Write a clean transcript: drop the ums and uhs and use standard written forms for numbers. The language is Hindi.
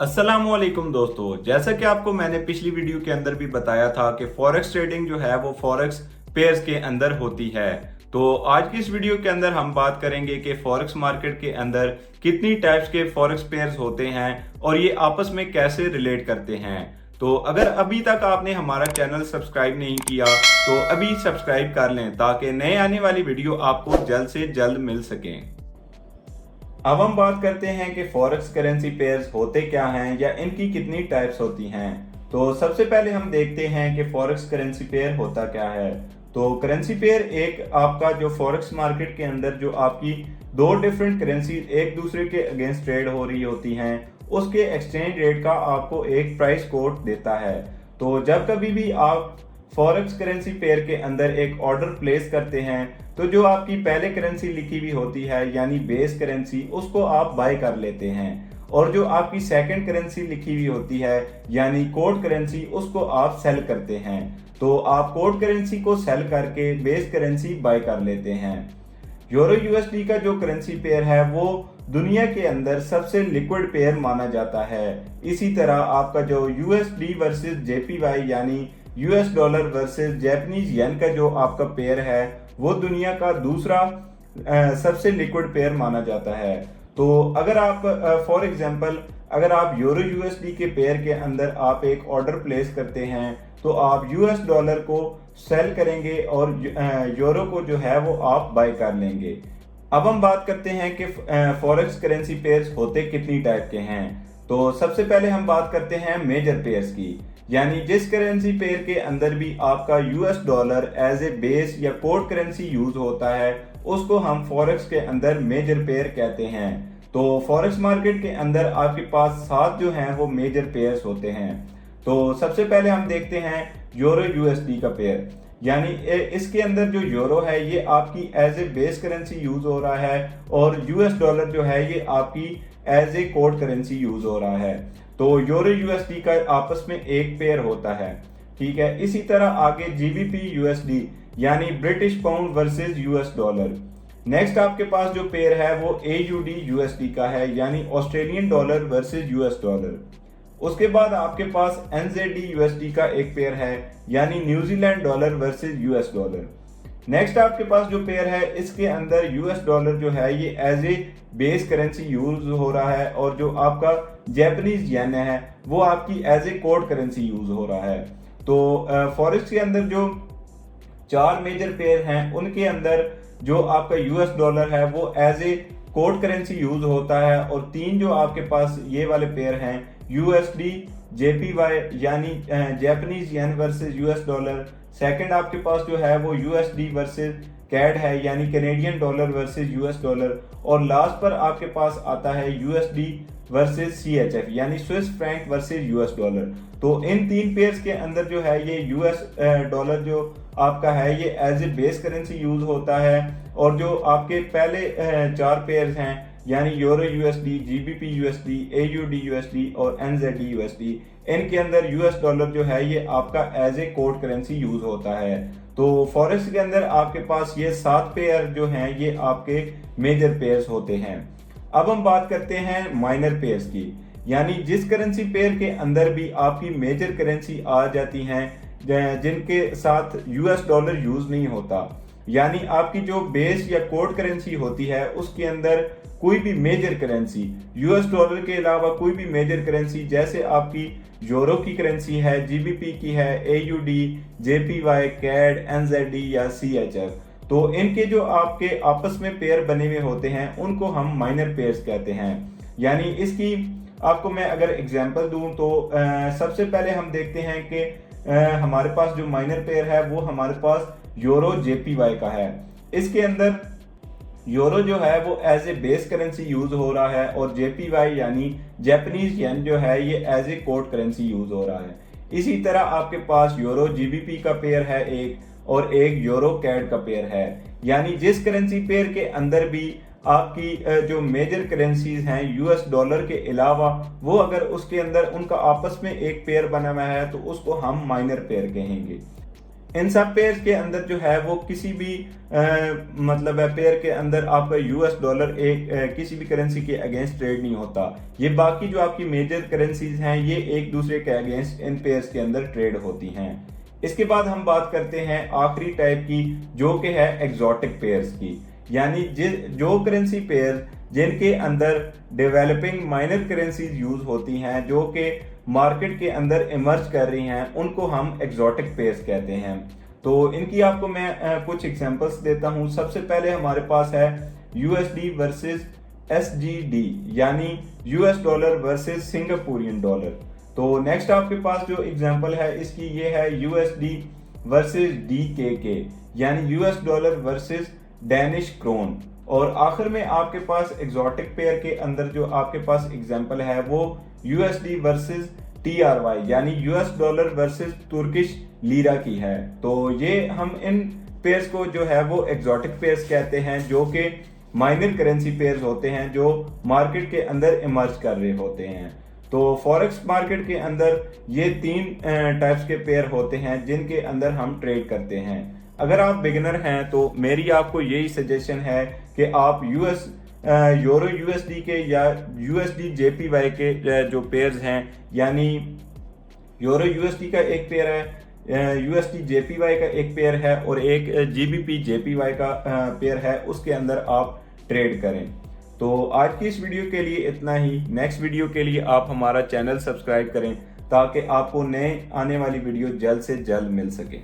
अस्सलामुअलैकुम दोस्तों, जैसा कि आपको मैंने पिछली वीडियो के अंदर भी बताया था कि फॉरेक्स ट्रेडिंग जो है वो फॉरेक्स पेयर्स के अंदर होती है। तो आज की इस वीडियो के अंदर हम बात करेंगे कि फॉरेक्स मार्केट के अंदर कितनी टाइप्स के फॉरेक्स पेयर्स होते हैं और ये आपस में कैसे रिलेट करते हैं। तो अगर अभी तक आपने हमारा चैनल सब्सक्राइब नहीं किया तो अभी सब्सक्राइब कर लें ताकि नए आने वाली वीडियो आपको जल्द से जल्द मिल सकें। अब हम बात करते हैं कि फॉरेक्स करेंसी पेयर्स होते क्या हैं या इनकी कितनी टाइप्स होती हैं। तो सबसे पहले हम देखते हैं कि फॉरेक्स करेंसी पेयर होता क्या है। तो करेंसी पेयर एक आपका जो फॉरेक्स मार्केट के अंदर जो आपकी दो डिफरेंट करेंसी एक दूसरे के अगेंस्ट ट्रेड हो रही होती हैं, उसके एक्सचेंज रेट का आपको एक प्राइस कोड देता है। तो जब कभी भी आप फॉरेक्स करेंसी पेयर के अंदर एक ऑर्डर प्लेस करते हैं तो जो आपकी पहले करेंसी लिखी हुई होती है यानी बेस करेंसी, उसको आप बाय कर लेते हैं और जो आपकी सेकंड करेंसी लिखी हुई होती है यानी कोड करेंसी, उसको आप सेल करते हैं। तो आप कोड करेंसी को सेल करके बेस करेंसी बाय कर लेते हैं। यूरो यूएसडी का जो करेंसी पेयर है वो दुनिया के अंदर सबसे लिक्विड पेयर माना जाता है। इसी तरह आपका जो यूएसडी वर्सेस जेपीवाई यानी यूएस डॉलर वर्सेस जैपनीज येन का जो आपका पेयर है वो दुनिया का दूसरा सबसे लिक्विड पेयर माना जाता है। तो अगर आप फॉर एग्जांपल अगर आप यूरो यूएसडी के पेयर के अंदर आप एक ऑर्डर प्लेस करते हैं तो आप यूएस डॉलर को सेल करेंगे और यूरो को जो है वो आप बाय कर लेंगे। अब हम बात करते हैं कि फॉरेक्स करेंसी पेयर्स होते कितनी टाइप के हैं। तो सबसे पहले हम बात करते हैं मेजर पेयर्स की, यानी जिस करेंसी पेयर के अंदर भी आपका US dollar as a base या कोड करेंसी यूज होता है उसको हम फॉरेक्स के अंदर मेजर पेयर कहते हैं। तो फॉरेक्स मार्केट के अंदर आपके पास 7 जो हैं वो मेजर पेयर्स होते हैं। तो सबसे पहले हम देखते हैं यूरो यूएसडी का पेयर, यानी इसके अंदर जो यूरो है ये आपकी as a base currency use हो रहा है और यूएस डॉलर जो है ये आपकी as a quote currency use हो रहा है। तो यूरो यूएसडी का आपस में एक पेयर होता है, ठीक है। इसी तरह आगे जीबीपी यूएसडी यानी British pound versus US dollar. Next आपके पास जो पेयर है वो एयूडी यूएसडी का है, यानी Australian dollar versus US dollar. उसके बाद आपके पास एनजेडी यूएसडी का एक पेयर है, यानी New Zealand dollar versus US dollar. Next आपके पास जो पेयर है इसके अंदर यूएस डॉलर जो है ये as a base currency use हो रहा है और जो आपका जैपनीज येन है वो आपकी as a quote currency use हो रहा है। तो फॉरेक्स के अंदर जो 4 मेजर पेयर हैं उनके अंदर जो आपका यूएस डॉलर है वो as a quote currency use होता है और 3 जो आपके पास ये वाले पेयर हैं यूएसडी जेपीवाई यानी जैपनीज येन वर्सेस यूएस डॉलर। सेकंड आपके पास जो है वो यूएसडी वर्सेस कैड है यानी Canadian dollar versus US dollar. और लास्ट पर आपके पास आता है यूएसडी वर्सेस सीएचएफ यानी Swiss franc versus US dollar. तो इन 3 पेयर्स के अंदर जो है ये यूएस डॉलर जो आपका है ये as a base currency use होता है और जो आपके पहले 4 पेयर्स हैं यानी euro USD, GBP USD, AUD USD और एनजेडी यूएसडी, इनके अंदर यूएस डॉलर जो है ये आपका as a quote currency use होता है। तो फॉरेक्स के अंदर आपके पास ये 7 पेयर जो हैं ये आपके मेजर पेयर्स होते हैं। अब हम बात करते हैं माइनर पेयर्स की, यानी जिस करेंसी पेयर के अंदर भी आपकी मेजर करेंसी आ जाती हैं जिनके साथ यूएस डॉलर यूज नहीं होता, यानी आपकी जो बेस या कोड करेंसी होती है उसके अंदर कोई भी मेजर करेंसी यूएस डॉलर के अलावा कोई भी मेजर करेंसी जैसे आपकी यूरो की करेंसी है, जीबीपी की है, एयूडी, जेपीवाई, कैड, एनजेडी या सीएचएफ, तो इनके जो आपके आपस में पेयर बने हुए होते हैं उनको हम माइनर पेयर्स कहते हैं। यानी इसकी आपको मैं अगर एग्जांपल दूं तो सबसे पहले हम देखते हैं कि हमारे पास जो माइनर पेयर है वो हमारे पास यूरो जेपीवाई का है। इसके अंदर यूरो जो है वो as a base currency use हो रहा है और जेपीवाई यानी जैपनीज येन जो है ये as a quote currency use हो रहा है। इसी तरह आपके पास यूरो जीबीपी का पेयर है एक और एक यूरो कैड का पेयर है, यानी जिस करेंसी पेयर के अंदर भी आपकी जो मेजर करेंसीज हैं यूएस डॉलर के अलावा वो अगर उसके अंदर उनका आपस में एक पेयर बना हुआ है तो उसको हम माइनर पेयर कहेंगे। इन सब पेयर के अंदर जो है वो किसी भी मतलब है पेयर के अंदर आपका यूएस डॉलर किसी भी करेंसी के अगेंस्ट ट्रेड नहीं होता। ये बाकी जो आपकी मेजर करेंसीज हैं ये एक दूसरे के अगेंस्ट इन पेयर्स के अंदर ट्रेड होती हैं। इसके बाद हम बात करते हैं आखिरी टाइप की, जो कि है एग्जॉटिक पेयर्स की, यानी जो करेंसी पेयर जिनके अंदर डेवलपिंग माइनर करेंसीज यूज होती हैं, जो कि मार्केट के अंदर इमर्ज कर रही हैं, उनको हम एग्जॉटिक पेयर्स कहते हैं। तो इनकी आपको मैं कुछ एग्जांपल्स देता हूं। सबसे पहले हमारे पास है यूएसडी वर्सेस एसजीडी, यानी US dollar versus Singaporean dollar. तो नेक्स्ट आपके पास जो एग्जांपल है इसकी ये है यूएसडी वर्सेस डीकेके, यानी US dollar versus Danish krone. और आखिर में आपके पास एग्जॉटिक पेयर के अंदर जो आपके पास एग्जांपल है वो यूएसडी वर्सेस टीआरवाई, यानी US dollar versus Turkish lira की है। तो ये हम इन पेयर्स को जो है वो एग्जॉटिक पेयर्स कहते हैं, जो कि माइनर करेंसी पेयर्स होते हैं जो मार्केट के अंदर इमर्ज कर रहे होते हैं। तो फॉरेक्स मार्केट के अंदर ये 3 टाइप्स के पेयर होते हैं जिनके अंदर हम ट्रेड करते हैं। अगर आप बिगिनर हैं तो मेरी आपको यही सजेशन है कि आप यूरो यूएसडी के या यूएसडी जेपीवाई के जो पेयर्स हैं, यानी यूरो यूएसडी का एक पेयर है, यूएसडी जेपीवाई का एक पेयर है और एक जीबीपी जेपीवाई का पेयर है, उसके अंदर आप ट्रेड करें। तो आज की इस वीडियो के लिए इतना ही। नेक्स्ट वीडियो के लिए आप हमारा चैनल सब्सक्राइब करें ताकि आपको नए आने वाली वीडियो जल्द से जल्द मिल सके।